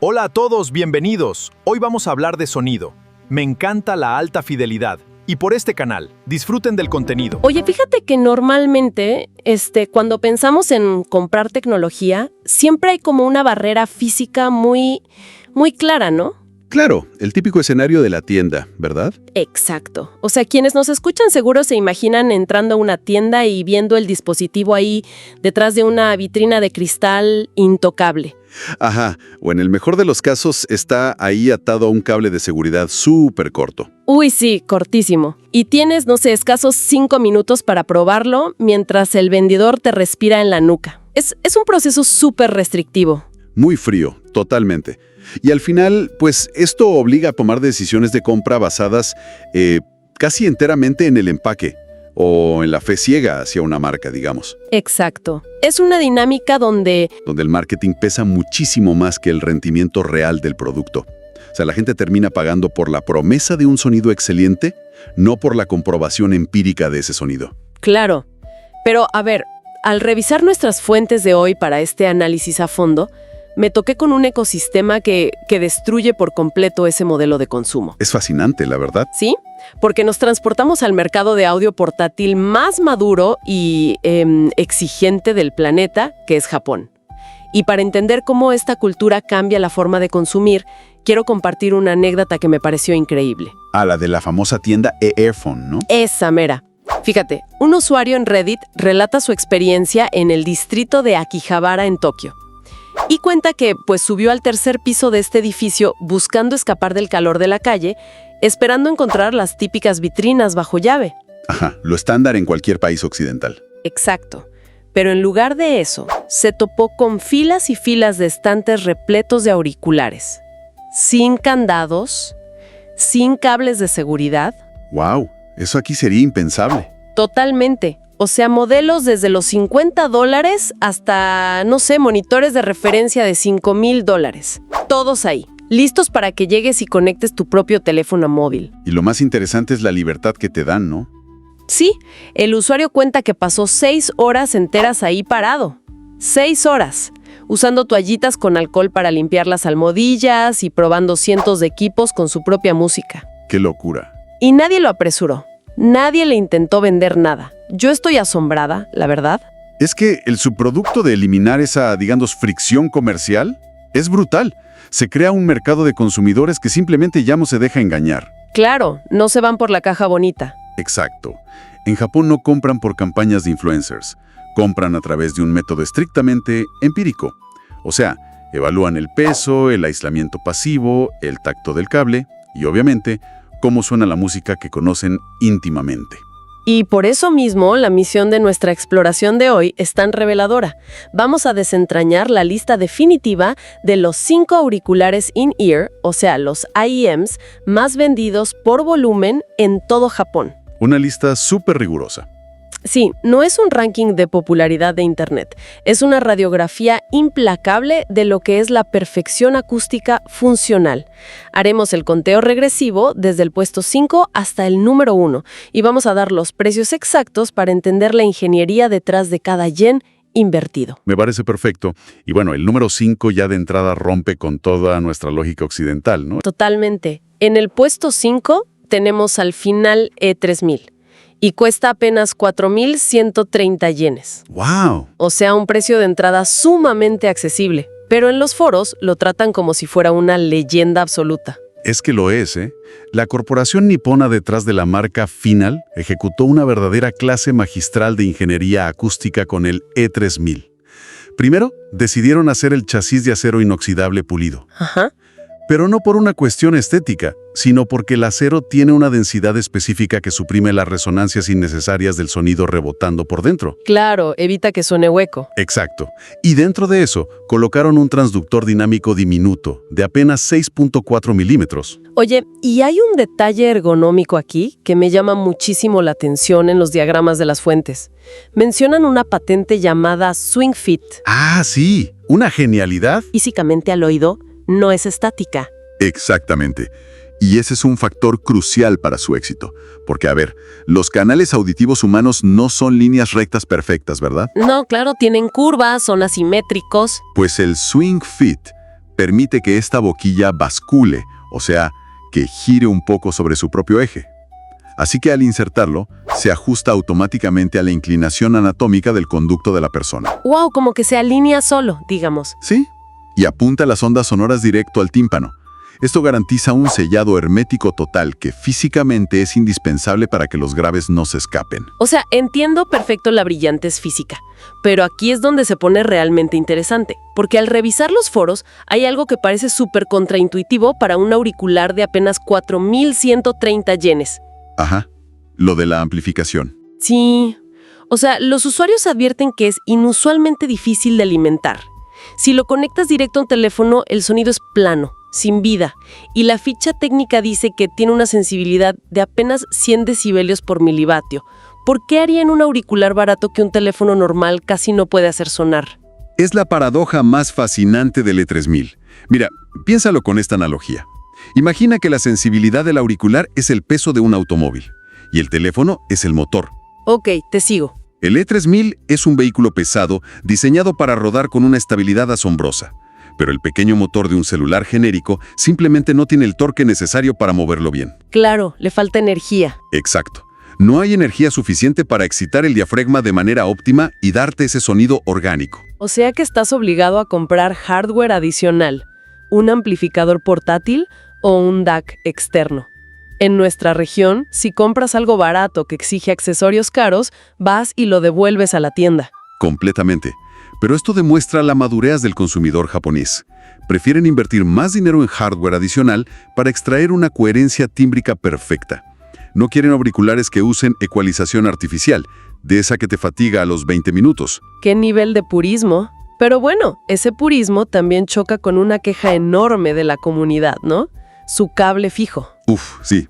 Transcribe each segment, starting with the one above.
Hola a todos, bienvenidos. Hoy vamos a hablar de sonido. Me encanta la alta fidelidad. Y por este canal, disfruten del contenido. Oye, fíjate que normalmente, cuando pensamos en comprar tecnología, siempre hay como una barrera física muy clara, ¿no? Claro, el típico escenario de la tienda, ¿verdad? Exacto. O sea, quienes nos escuchan seguro se imaginan entrando a una tienda y viendo el dispositivo ahí detrás de una vitrina de cristal intocable. Ajá, o en el mejor de los casos está ahí atado a un cable de seguridad súper corto. Uy, sí, cortísimo. Y tienes, no sé, escasos 5 minutos para probarlo mientras el vendedor te respira en la nuca. Es un proceso súper restrictivo. Muy frío, totalmente. Y al final, pues esto obliga a tomar decisiones de compra basadas casi enteramente en el empaque o en la fe ciega hacia una marca, digamos. Exacto. Es una dinámica donde El marketing pesa muchísimo más que el rendimiento real del producto. O sea, la gente termina pagando por la promesa de un sonido excelente, no por la comprobación empírica de ese sonido. Claro. Pero, a ver, al revisar nuestras fuentes de hoy para este análisis a fondo, me toqué con un ecosistema que destruye por completo ese modelo de consumo. Es fascinante, la verdad. ¿Sí? Porque nos transportamos al mercado de audio portátil más maduro y exigente del planeta, que es Japón. Y para entender cómo esta cultura cambia la forma de consumir, quiero compartir una anécdota que me pareció increíble. Ah, la de la famosa tienda Earphone, ¿no? Esa mera. Fíjate, un usuario en Reddit relata su experiencia en el distrito de Akihabara en Tokio. Y cuenta que, pues, subió al tercer piso de este edificio buscando escapar del calor de la calle, esperando encontrar las típicas vitrinas bajo llave. Ajá, lo estándar en cualquier país occidental. Exacto. Pero en lugar de eso, se topó con filas y filas de estantes repletos de auriculares, sin candados, sin cables de seguridad. ¡Wow! Eso aquí sería impensable. Totalmente. O sea, modelos desde los $50 hasta, no sé, monitores de referencia de $5,000. Todos ahí, listos para que llegues y conectes tu propio teléfono móvil. Y lo más interesante es la libertad que te dan, ¿no? Sí, el usuario cuenta que pasó 6 horas enteras ahí parado. 6 horas, usando toallitas con alcohol para limpiar las almohadillas y probando cientos de equipos con su propia música. ¡Qué locura! Y nadie lo apresuró. Nadie le intentó vender nada. Yo estoy asombrada, la verdad. Es que el subproducto de eliminar esa, digamos, fricción comercial es brutal. Se crea un mercado de consumidores que simplemente ya no se deja engañar. Claro, no se van por la caja bonita. Exacto. En Japón no compran por campañas de influencers. Compran a través de un método estrictamente empírico. O sea, evalúan el peso, el aislamiento pasivo, el tacto del cable y, obviamente, cómo suena la música que conocen íntimamente. Y por eso mismo, la misión de nuestra exploración de hoy es tan reveladora. Vamos a desentrañar la lista definitiva de los 5 auriculares in-ear, o sea, los IEMs, más vendidos por volumen en todo Japón. Una lista súper rigurosa. Sí, no es un ranking de popularidad de Internet, es una radiografía implacable de lo que es la perfección acústica funcional. Haremos el conteo regresivo desde el puesto 5 hasta el número 1 y vamos a dar los precios exactos para entender la ingeniería detrás de cada yen invertido. Me parece perfecto. Y bueno, el número 5 ya de entrada rompe con toda nuestra lógica occidental, ¿no? Totalmente. En el puesto 5 tenemos al final E3000. Y cuesta apenas 4,130 yenes. ¡Wow! O sea, un precio de entrada sumamente accesible. Pero en los foros lo tratan como si fuera una leyenda absoluta. Es que lo es, ¿eh? La corporación nipona detrás de la marca Final ejecutó una verdadera clase magistral de ingeniería acústica con el E3000. Primero, decidieron hacer el chasis de acero inoxidable pulido. Ajá. Pero no por una cuestión estética, sino porque el acero tiene una densidad específica que suprime las resonancias innecesarias del sonido rebotando por dentro. Claro, evita que suene hueco. Exacto. Y dentro de eso, colocaron un transductor dinámico diminuto, de apenas 6.4 milímetros. Oye, y hay un detalle ergonómico aquí que me llama muchísimo la atención en los diagramas de las fuentes. Mencionan una patente llamada Swing Fit. ¡Ah, sí! ¡Una genialidad! Físicamente al oído, no es estática. Exactamente. Y ese es un factor crucial para su éxito. Porque, a ver, los canales auditivos humanos no son líneas rectas perfectas, ¿verdad? No, claro, tienen curvas, son asimétricos. Pues el Swing Fit permite que esta boquilla bascule, o sea, que gire un poco sobre su propio eje. Así que al insertarlo, se ajusta automáticamente a la inclinación anatómica del conducto de la persona. ¡Wow! Como que se alinea solo, digamos. ¿Sí? Y apunta las ondas sonoras directo al tímpano. Esto garantiza un sellado hermético total que físicamente es indispensable para que los graves no se escapen. O sea, entiendo perfecto la brillantez física, pero aquí es donde se pone realmente interesante, porque al revisar los foros hay algo que parece súper contraintuitivo para un auricular de apenas 4.130 yenes. Ajá, lo de la amplificación. Sí, o sea, los usuarios advierten que es inusualmente difícil de alimentar. Si lo conectas directo a un teléfono, el sonido es plano, sin vida, y la ficha técnica dice que tiene una sensibilidad de apenas 100 decibelios por milivatio. ¿Por qué haría en un auricular barato que un teléfono normal casi no puede hacer sonar? Es la paradoja más fascinante del E3000. Mira, piénsalo con esta analogía. Imagina que la sensibilidad del auricular es el peso de un automóvil y el teléfono es el motor. Ok, te sigo. El E3000 es un vehículo pesado diseñado para rodar con una estabilidad asombrosa, pero el pequeño motor de un celular genérico simplemente no tiene el torque necesario para moverlo bien. Claro, le falta energía. Exacto. No hay energía suficiente para excitar el diafragma de manera óptima y darte ese sonido orgánico. O sea que estás obligado a comprar hardware adicional, un amplificador portátil o un DAC externo. En nuestra región, si compras algo barato que exige accesorios caros, vas y lo devuelves a la tienda. Completamente. Pero esto demuestra la madurez del consumidor japonés. Prefieren invertir más dinero en hardware adicional para extraer una coherencia tímbrica perfecta. No quieren auriculares que usen ecualización artificial, de esa que te fatiga a los 20 minutos. ¿Qué nivel de purismo? Pero bueno, ese purismo también choca con una queja enorme de la comunidad, ¿no? Su cable fijo. Sí.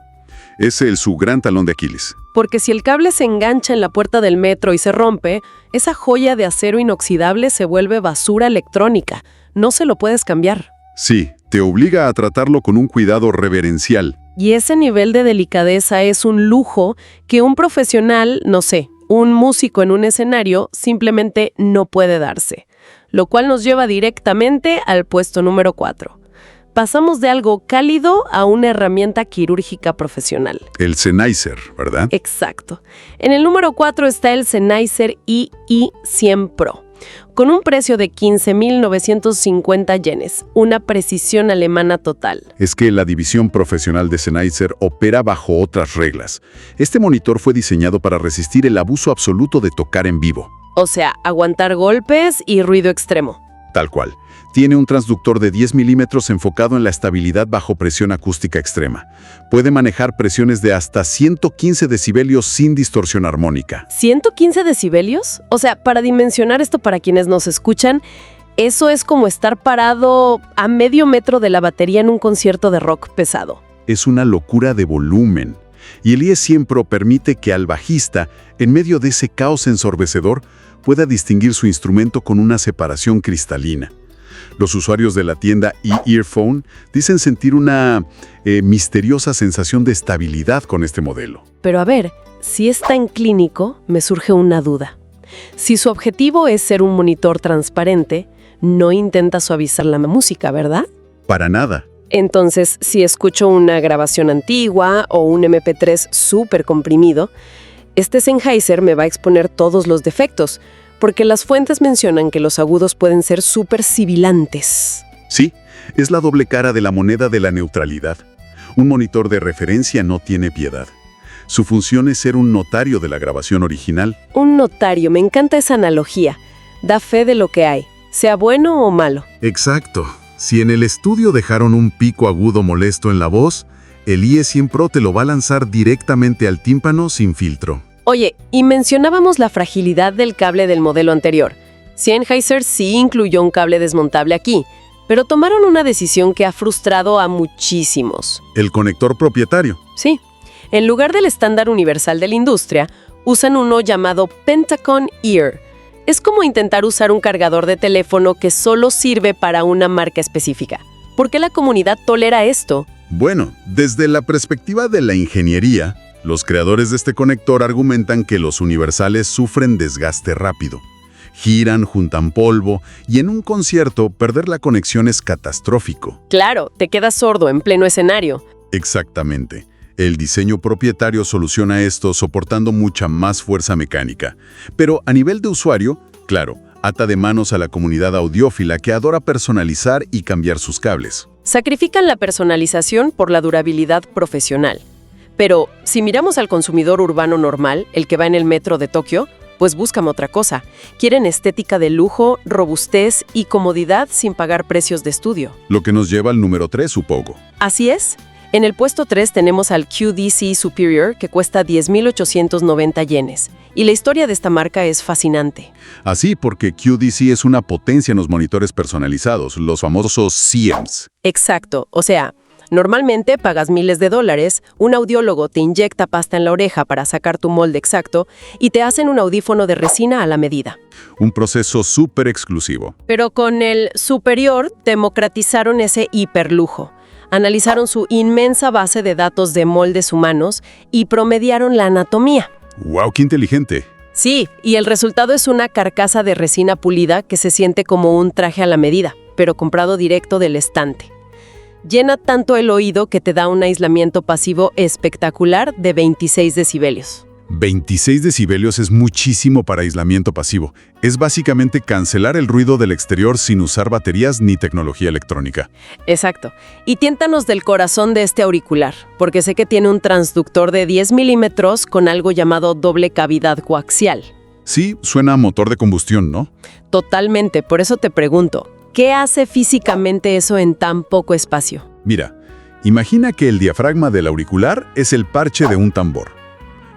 Es su gran talón de Aquiles. Porque si el cable se engancha en la puerta del metro y se rompe, esa joya de acero inoxidable se vuelve basura electrónica. No se lo puedes cambiar. Sí, te obliga a tratarlo con un cuidado reverencial. Y ese nivel de delicadeza es un lujo que un profesional, no sé, un músico en un escenario simplemente no puede darse. Lo cual nos lleva directamente al puesto número 4. Pasamos de algo cálido a una herramienta quirúrgica profesional. El Sennheiser, ¿verdad? Exacto. En el número 4 está el Sennheiser II100 Pro, con un precio de 15.950 yenes, una precisión alemana total. Es que la división profesional de Sennheiser opera bajo otras reglas. Este monitor fue diseñado para resistir el abuso absoluto de tocar en vivo. O sea, aguantar golpes y ruido extremo. Tal cual. Tiene un transductor de 10 milímetros enfocado en la estabilidad bajo presión acústica extrema. Puede manejar presiones de hasta 115 decibelios sin distorsión armónica. ¿115 decibelios? O sea, para dimensionar esto para quienes nos escuchan, eso es como estar parado a medio metro de la batería en un concierto de rock pesado. Es una locura de volumen. Y el IE100 Pro permite que al bajista, en medio de ese caos ensordecedor, pueda distinguir su instrumento con una separación cristalina. Los usuarios de la tienda eEarphone dicen sentir una misteriosa sensación de estabilidad con este modelo. Pero a ver, si es tan clínico, me surge una duda. Si su objetivo es ser un monitor transparente, no intenta suavizar la música, ¿verdad? Para nada. Entonces, si escucho una grabación antigua o un MP3 súper comprimido, este Sennheiser me va a exponer todos los defectos, porque las fuentes mencionan que los agudos pueden ser súper sibilantes. Sí, es la doble cara de la moneda de la neutralidad. Un monitor de referencia no tiene piedad. Su función es ser un notario de la grabación original. Un notario, me encanta esa analogía. Da fe de lo que hay, sea bueno o malo. Exacto. Si en el estudio dejaron un pico agudo molesto en la voz, el IE100 Pro te lo va a lanzar directamente al tímpano sin filtro. Oye, y mencionábamos la fragilidad del cable del modelo anterior. Sennheiser sí incluyó un cable desmontable aquí, pero tomaron una decisión que ha frustrado a muchísimos. El conector propietario. Sí. En lugar del estándar universal de la industria, usan uno llamado Pentacon Ear. Es como intentar usar un cargador de teléfono que solo sirve para una marca específica. ¿Por qué la comunidad tolera esto? Bueno, desde la perspectiva de la ingeniería, los creadores de este conector argumentan que los universales sufren desgaste rápido. giran, juntan polvo, y en un concierto perder la conexión es catastrófico. Claro, te quedas sordo en pleno escenario. Exactamente. El diseño propietario soluciona esto soportando mucha más fuerza mecánica. Pero a nivel de usuario, claro, ata de manos a la comunidad audiófila que adora personalizar y cambiar sus cables. Sacrifican la personalización por la durabilidad profesional. Pero si miramos al consumidor urbano normal, el que va en el metro de Tokio, pues buscan otra cosa. Quieren estética de lujo, robustez y comodidad sin pagar precios de estudio. Lo que nos lleva al número 3, supongo. Así es. En el puesto 3 tenemos al QDC Superior, que cuesta 10.890 yenes. Y la historia de esta marca es fascinante. Así porque QDC es una potencia en los monitores personalizados, los famosos CMs. Exacto. O sea, normalmente pagas miles de dólares, un audiólogo te inyecta pasta en la oreja para sacar tu molde exacto y te hacen un audífono de resina a la medida. Un proceso súper exclusivo. Pero con el Superior democratizaron ese hiperlujo. Analizaron su inmensa base de datos de moldes humanos y promediaron la anatomía. ¡Wow, qué inteligente! Sí, y el resultado es una carcasa de resina pulida que se siente como un traje a la medida, pero comprado directo del estante. Llena tanto el oído que te da un aislamiento pasivo espectacular de 26 decibelios. 26 decibelios es muchísimo para aislamiento pasivo. Es básicamente cancelar el ruido del exterior sin usar baterías ni tecnología electrónica. Exacto. Y tiéntanos del corazón de este auricular, porque sé que tiene un transductor de 10 milímetros con algo llamado doble cavidad coaxial. Sí, suena a motor de combustión, ¿no? Totalmente, por eso te pregunto, ¿qué hace físicamente eso en tan poco espacio? Mira, imagina que el diafragma del auricular es el parche de un tambor.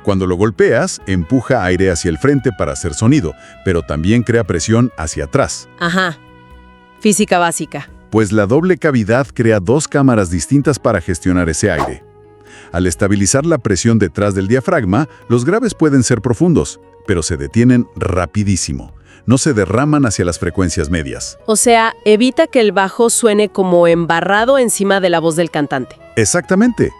Cuando lo golpeas, empuja aire hacia el frente para hacer sonido, pero también crea presión hacia atrás. Ajá. Física básica. Pues la doble cavidad crea dos cámaras distintas para gestionar ese aire. Al estabilizar la presión detrás del diafragma, los graves pueden ser profundos, pero se detienen rapidísimo. No se derraman hacia las frecuencias medias. O sea, evita que el bajo suene como embarrado encima de la voz del cantante. Exactamente.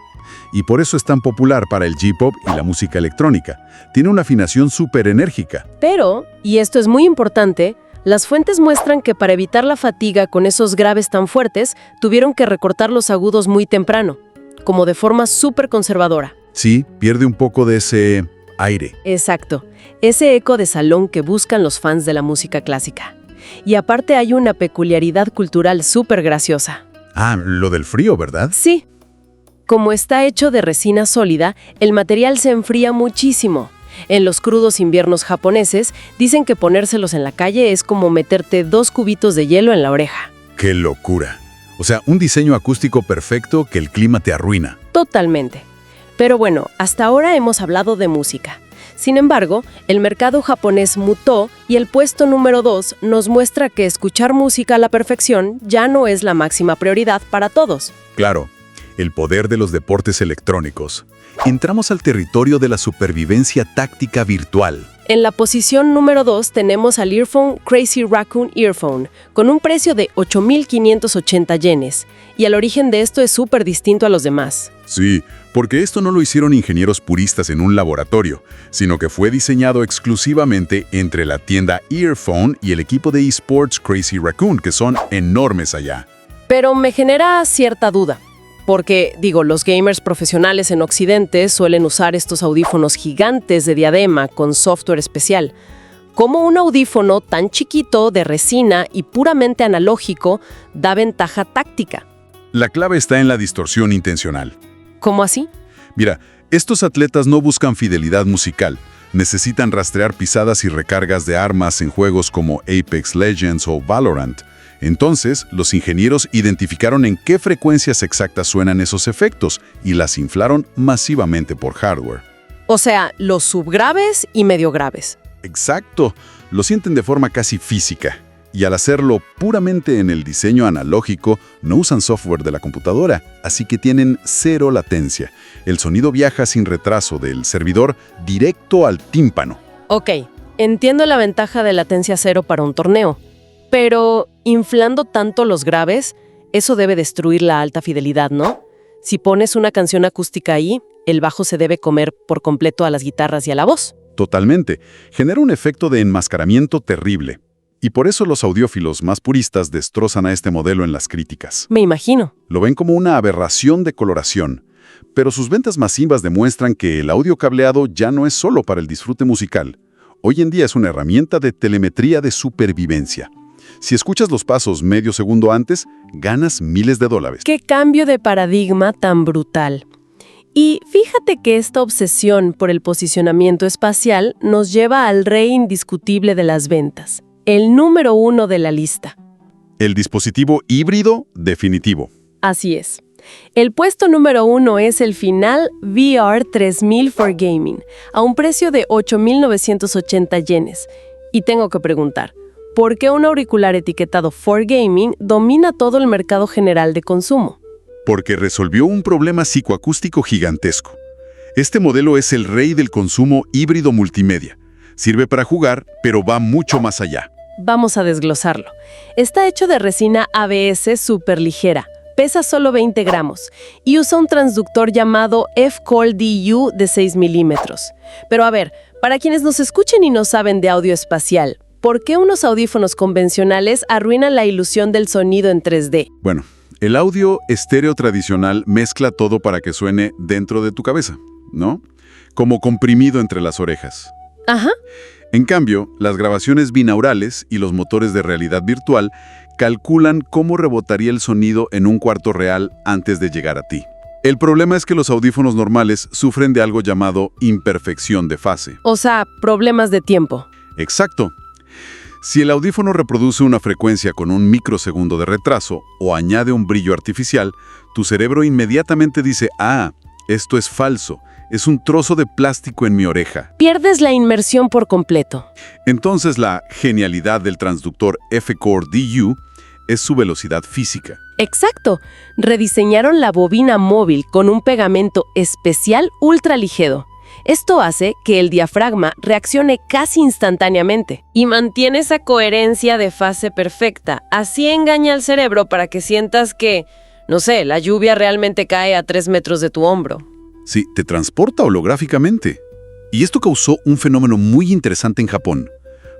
Y por eso es tan popular para el J-pop y la música electrónica. Tiene una afinación súper enérgica. Pero, y esto es muy importante, las fuentes muestran que para evitar la fatiga con esos graves tan fuertes, tuvieron que recortar los agudos muy temprano, como de forma súper conservadora. Sí, pierde un poco de ese aire. Exacto, ese eco de salón que buscan los fans de la música clásica. Y aparte hay una peculiaridad cultural súper graciosa. Ah, lo del frío, ¿verdad? Sí. Como está hecho de resina sólida, el material se enfría muchísimo. En los crudos inviernos japoneses, dicen que ponérselos en la calle es como meterte 2 cubitos de hielo en la oreja. ¡Qué locura! O sea, un diseño acústico perfecto que el clima te arruina. Totalmente. Pero bueno, hasta ahora hemos hablado de música. Sin embargo, el mercado japonés mutó y el puesto número 2 nos muestra que escuchar música a la perfección ya no es la máxima prioridad para todos. Claro. El poder de los deportes electrónicos. Entramos al territorio de la supervivencia táctica virtual. En la posición número 2 tenemos al Earphone Crazy Raccoon Earphone, con un precio de 8.580 yenes. Y el origen de esto es súper distinto a los demás. Sí, porque esto no lo hicieron ingenieros puristas en un laboratorio, sino que fue diseñado exclusivamente entre la tienda Earphone y el equipo de eSports Crazy Raccoon, que son enormes allá. Pero me genera cierta duda. Porque, los gamers profesionales en Occidente suelen usar estos audífonos gigantes de diadema con software especial. ¿Cómo un audífono tan chiquito, de resina y puramente analógico, da ventaja táctica? La clave está en la distorsión intencional. ¿Cómo así? Mira, estos atletas no buscan fidelidad musical. Necesitan rastrear pisadas y recargas de armas en juegos como Apex Legends o Valorant. Entonces, los ingenieros identificaron en qué frecuencias exactas suenan esos efectos y las inflaron masivamente por hardware. O sea, los subgraves y medio graves. Exacto, lo sienten de forma casi física. Y al hacerlo puramente en el diseño analógico, no usan software de la computadora, así que tienen cero latencia. El sonido viaja sin retraso del servidor directo al tímpano. Ok, entiendo la ventaja de latencia cero para un torneo. Pero, inflando tanto los graves, eso debe destruir la alta fidelidad, ¿no? Si pones una canción acústica ahí, el bajo se debe comer por completo a las guitarras y a la voz. Totalmente. Genera un efecto de enmascaramiento terrible. Y por eso los audiófilos más puristas destrozan a este modelo en las críticas. Me imagino. Lo ven como una aberración de coloración. Pero sus ventas masivas demuestran que el audio cableado ya no es solo para el disfrute musical. Hoy en día es una herramienta de telemetría de supervivencia. Si escuchas los pasos medio segundo antes, ganas miles de dólares. ¡Qué cambio de paradigma tan brutal! Y fíjate que esta obsesión por el posicionamiento espacial nos lleva al rey indiscutible de las ventas, el número 1 de la lista. El dispositivo híbrido definitivo. Así es. El puesto número 1 es el Final VR3000 for Gaming, a un precio de 8.980 yenes. Y tengo que preguntar, ¿por qué un auricular etiquetado for Gaming domina todo el mercado general de consumo? Porque resolvió un problema psicoacústico gigantesco. Este modelo es el rey del consumo híbrido multimedia. Sirve para jugar, pero va mucho más allá. Vamos a desglosarlo. Está hecho de resina ABS superligera, pesa solo 20 gramos y usa un transductor llamado F-Call-DU de 6 milímetros. Pero a ver, para quienes nos escuchen y no saben de audio espacial, ¿por qué unos audífonos convencionales arruinan la ilusión del sonido en 3D? Bueno, el audio estéreo tradicional mezcla todo para que suene dentro de tu cabeza, ¿no? Como comprimido entre las orejas. Ajá. En cambio, las grabaciones binaurales y los motores de realidad virtual calculan cómo rebotaría el sonido en un cuarto real antes de llegar a ti. El problema es que los audífonos normales sufren de algo llamado imperfección de fase. O sea, problemas de tiempo. Exacto. Si el audífono reproduce una frecuencia con un microsegundo de retraso o añade un brillo artificial, tu cerebro inmediatamente dice, esto es falso, es un trozo de plástico en mi oreja. Pierdes la inmersión por completo. Entonces la genialidad del transductor F-Core-DU es su velocidad física. Exacto. Rediseñaron la bobina móvil con un pegamento especial ultraligero. Esto hace que el diafragma reaccione casi instantáneamente y mantiene esa coherencia de fase perfecta. Así engaña al cerebro para que sientas que, no sé, la lluvia realmente cae a 3 metros de tu hombro. Sí, te transporta holográficamente. Y esto causó un fenómeno muy interesante en Japón,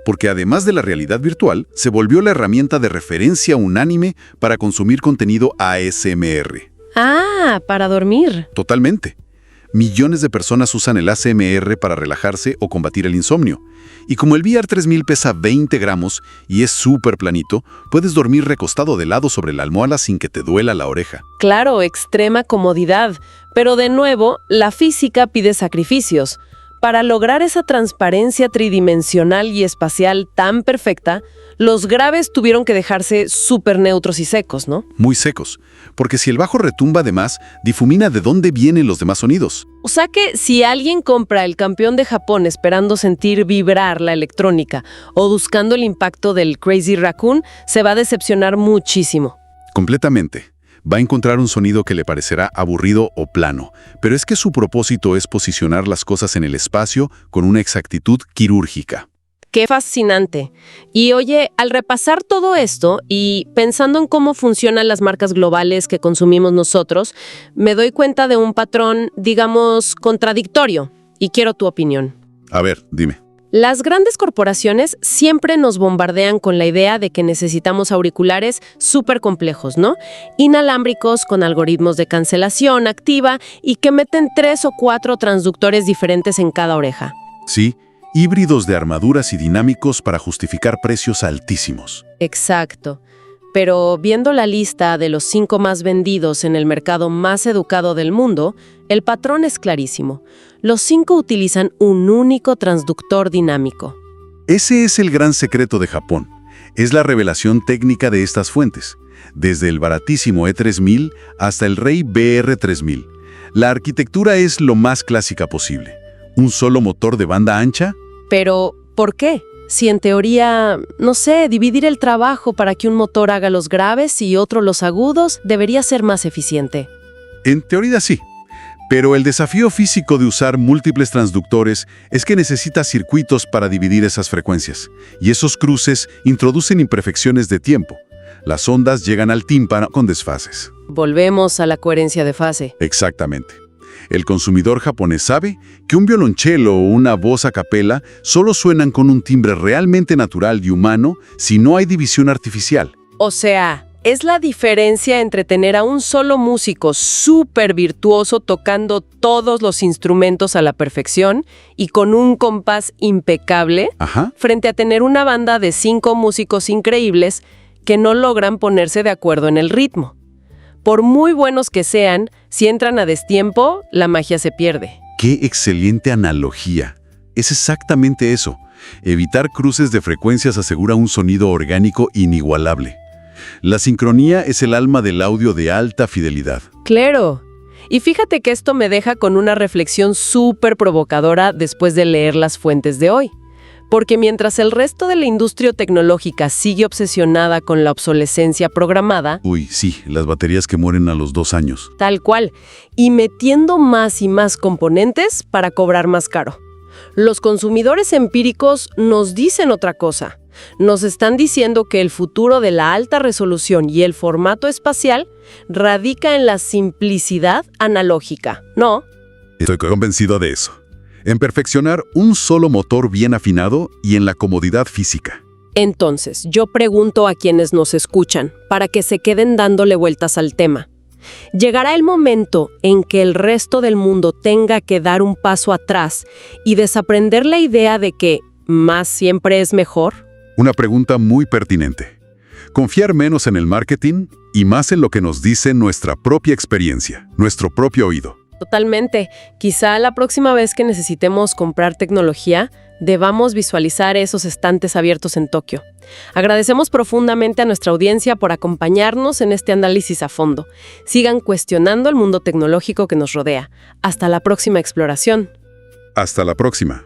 porque además de la realidad virtual, se volvió la herramienta de referencia unánime para consumir contenido ASMR. Ah, para dormir. Totalmente. Millones de personas usan el ASMR para relajarse o combatir el insomnio. Y como el VR3000 pesa 20 gramos y es súper planito, puedes dormir recostado de lado sobre la almohada sin que te duela la oreja. Claro, extrema comodidad. Pero de nuevo, la física pide sacrificios. Para lograr esa transparencia tridimensional y espacial tan perfecta, los graves tuvieron que dejarse súper neutros y secos, ¿no? Muy secos, porque si el bajo retumba de más, difumina de dónde vienen los demás sonidos. O sea que si alguien compra el campeón de Japón esperando sentir vibrar la electrónica o buscando el impacto del Crazy Raccoon, se va a decepcionar muchísimo. Completamente. Va a encontrar un sonido que le parecerá aburrido o plano, pero es que su propósito es posicionar las cosas en el espacio con una exactitud quirúrgica. ¡Qué fascinante! Y oye, al repasar todo esto y pensando en cómo funcionan las marcas globales que consumimos nosotros, me doy cuenta de un patrón, digamos, contradictorio. Y quiero tu opinión. A ver, dime. Las grandes corporaciones siempre nos bombardean con la idea de que necesitamos auriculares súper complejos, ¿no? Inalámbricos con algoritmos de cancelación activa y que meten 3 o 4 transductores diferentes en cada oreja. Sí, híbridos de armaduras y dinámicos para justificar precios altísimos. Exacto. Pero viendo la lista de los 5 más vendidos en el mercado más educado del mundo, el patrón es clarísimo. Los 5 utilizan un único transductor dinámico. Ese es el gran secreto de Japón. Es la revelación técnica de estas fuentes, desde el baratísimo E3000 hasta el rey VR3000. La arquitectura es lo más clásica posible. ¿Un solo motor de banda ancha? Pero, ¿por qué? Si en teoría, no sé, dividir el trabajo para que un motor haga los graves y otro los agudos debería ser más eficiente. En teoría sí, pero el desafío físico de usar múltiples transductores es que necesita circuitos para dividir esas frecuencias, y esos cruces introducen imperfecciones de tiempo. Las ondas llegan al tímpano con desfases. Volvemos a la coherencia de fase. Exactamente. El consumidor japonés sabe que un violonchelo o una voz a capela solo suenan con un timbre realmente natural y humano si no hay división artificial. O sea, es la diferencia entre tener a un solo músico súper virtuoso tocando todos los instrumentos a la perfección y con un compás impecable, Ajá. frente a tener una banda de 5 músicos increíbles que no logran ponerse de acuerdo en el ritmo. Por muy buenos que sean, si entran a destiempo, la magia se pierde. ¡Qué excelente analogía! Es exactamente eso. Evitar cruces de frecuencias asegura un sonido orgánico inigualable. La sincronía es el alma del audio de alta fidelidad. Claro. Y fíjate que esto me deja con una reflexión súper provocadora después de leer las fuentes de hoy. Porque mientras el resto de la industria tecnológica sigue obsesionada con la obsolescencia programada, Uy, sí, las baterías que mueren a los 2 años. tal cual, y metiendo más y más componentes para cobrar más caro. Los consumidores empíricos nos dicen otra cosa. Nos están diciendo que el futuro de la alta resolución y el formato espacial radica en la simplicidad analógica, ¿no? Estoy convencido de eso. En perfeccionar un solo motor bien afinado y en la comodidad física. Entonces, yo pregunto a quienes nos escuchan, para que se queden dándole vueltas al tema. ¿Llegará el momento en que el resto del mundo tenga que dar un paso atrás y desaprender la idea de que más siempre es mejor? Una pregunta muy pertinente. Confiar menos en el marketing y más en lo que nos dice nuestra propia experiencia, nuestro propio oído. Totalmente. Quizá la próxima vez que necesitemos comprar tecnología, debamos visualizar esos estantes abiertos en Tokio. Agradecemos profundamente a nuestra audiencia por acompañarnos en este análisis a fondo. Sigan cuestionando el mundo tecnológico que nos rodea. Hasta la próxima exploración. Hasta la próxima.